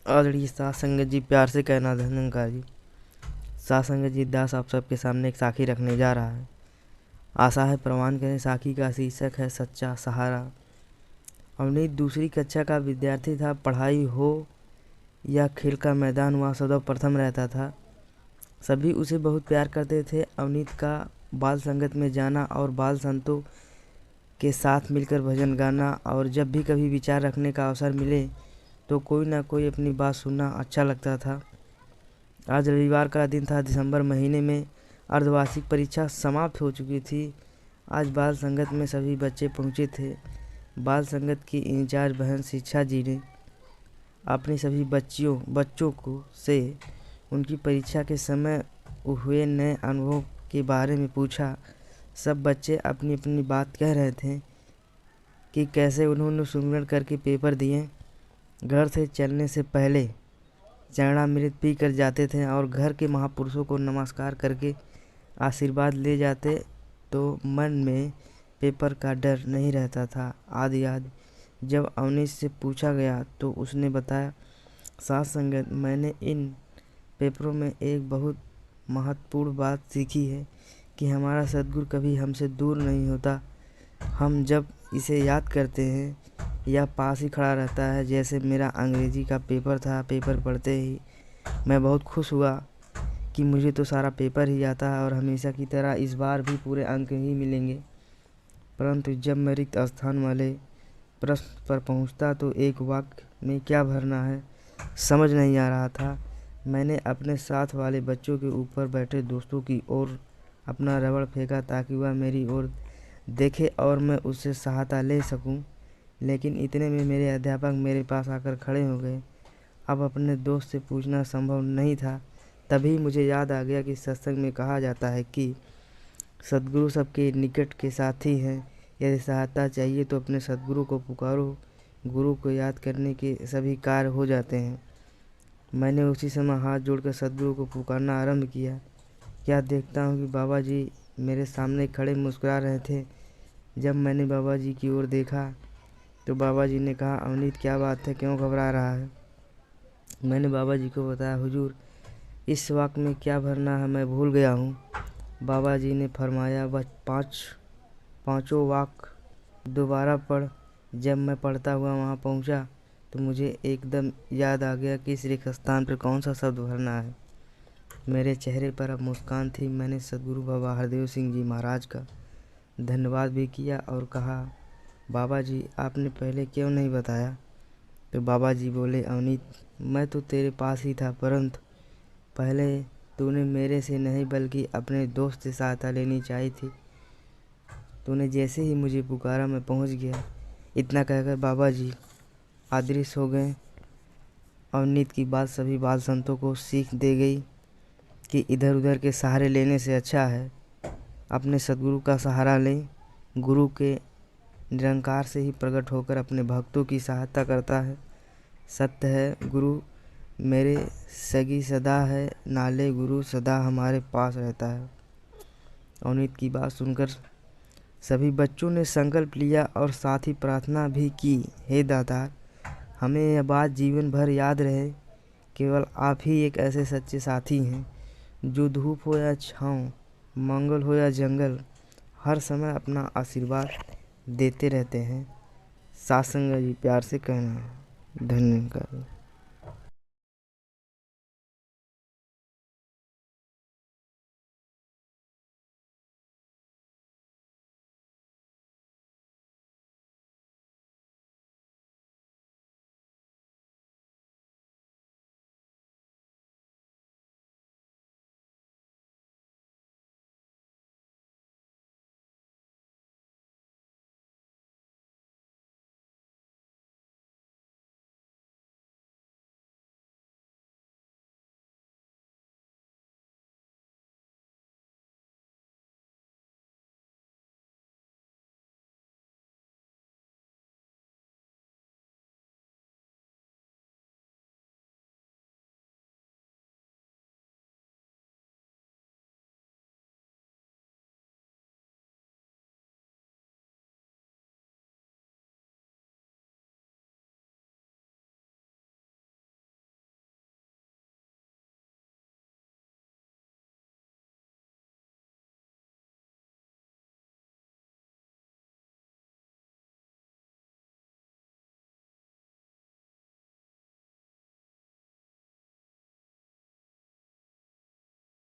आदरणीय साथ संगत जी, प्यार से कहना धन्यकार जी। साथ संगत जी, दास आप सबके सामने एक साखी रखने जा रहा है। आशा है प्रमाण करें। साखी का शीर्षक है सच्चा सहारा। अवनीत दूसरी कक्षा का विद्यार्थी था। पढ़ाई हो या खेल का मैदान, वहाँ सदैव प्रथम रहता था। सभी उसे बहुत प्यार करते थे। अवनीत का बाल संगत में जाना और बाल संतों के साथ मिलकर भजन गाना और जब भी कभी विचार रखने का अवसर मिले तो कोई ना कोई अपनी बात सुनना अच्छा लगता था। आज रविवार का दिन था। दिसंबर महीने में अर्धवार्षिक परीक्षा समाप्त हो चुकी थी। आज बाल संगत में सभी बच्चे पहुंचे थे। बाल संगत की इंचार्ज बहन शिक्षा जी ने अपने सभी बच्चों को से उनकी परीक्षा के समय हुए नए अनुभव के बारे में पूछा। सब बच्चे अपनी अपनी बात कह रहे थे कि कैसे उन्होंने सुमिरन करके पेपर दिए। घर से चलने से पहले चरणामृत पी कर जाते थे और घर के महापुरुषों को नमस्कार करके आशीर्वाद ले जाते, तो मन में पेपर का डर नहीं रहता था। आदि जब अवनीश से पूछा गया तो उसने बताया, साथ संगत, मैंने इन पेपरों में एक बहुत महत्वपूर्ण बात सीखी है कि हमारा सद्गुरु कभी हमसे दूर नहीं होता। हम जब इसे याद करते हैं या पास ही खड़ा रहता है। जैसे मेरा अंग्रेजी का पेपर था। पेपर पढ़ते ही मैं बहुत खुश हुआ कि मुझे तो सारा पेपर ही आता है और हमेशा की तरह इस बार भी पूरे अंक ही मिलेंगे। परंतु जब मैं रिक्त स्थान वाले प्रश्न पर पहुंचता तो एक वाक्य में क्या भरना है समझ नहीं आ रहा था। मैंने अपने साथ वाले बच्चों के ऊपर बैठे दोस्तों की ओर अपना रबड़ फेंका ताकि वह मेरी ओर देखे और मैं उससे सहायता ले सकूं। लेकिन इतने में मेरे अध्यापक मेरे पास आकर खड़े हो गए। अब अपने दोस्त से पूछना संभव नहीं था। तभी मुझे याद आ गया कि सत्संग में कहा जाता है कि सद्गुरु सबके निकट के साथी हैं। यदि सहायता चाहिए तो अपने सद्गुरु को पुकारो। गुरु को याद करने के सभी कार्य हो जाते हैं। मैंने उसी समय हाथ जोड़कर सद्गुरु को पुकारना आरंभ किया। क्या देखता हूँ कि बाबा जी मेरे सामने खड़े मुस्कुरा रहे थे। जब मैंने बाबा जी की ओर देखा तो बाबा जी ने कहा, अवनीत क्या बात है, क्यों घबरा रहा है। मैंने बाबा जी को बताया, हुजूर इस वाक्य में क्या भरना है मैं भूल गया हूँ। बाबा जी ने फरमाया, वह पांचों वाक्य दोबारा पढ़। जब मैं पढ़ता हुआ वहाँ पहुँचा तो मुझे एकदम याद आ गया कि इस रिक्त स्थान पर कौन सा शब्द भरना है। मेरे चेहरे पर अब मुस्कान थी। मैंने सद्गुरु बाबा हरदेव सिंह जी महाराज का धन्यवाद भी किया और कहा, बाबा जी आपने पहले क्यों नहीं बताया। तो बाबा जी बोले, अवनीत मैं तो तेरे पास ही था, परंतु पहले तूने मेरे से नहीं बल्कि अपने दोस्त से सहायता लेनी चाहिए थी। तूने जैसे ही मुझे पुकारा मैं पहुंच गया। इतना कहकर बाबा जी अदृश्य हो गए। अवनीत की बात सभी बाल संतों को सीख दे गई कि इधर उधर के सहारे लेने से अच्छा है अपने सद्गुरु का सहारा लें। गुरु के निरंकार से ही प्रकट होकर अपने भक्तों की सहायता करता है। सत्य है, गुरु मेरे सगी सदा है, नाले गुरु सदा हमारे पास रहता है। अवनीत की बात सुनकर सभी बच्चों ने संकल्प लिया और साथ ही प्रार्थना भी की, हे दातार हमें यह बात जीवन भर याद रहे। केवल आप ही एक ऐसे सच्चे साथी हैं जो धूप हो या छाँव, मंगल हो या जंगल, हर समय अपना आशीर्वाद देते रहते हैं। साथ संगत जी, प्यार से कहना धन्यवाद।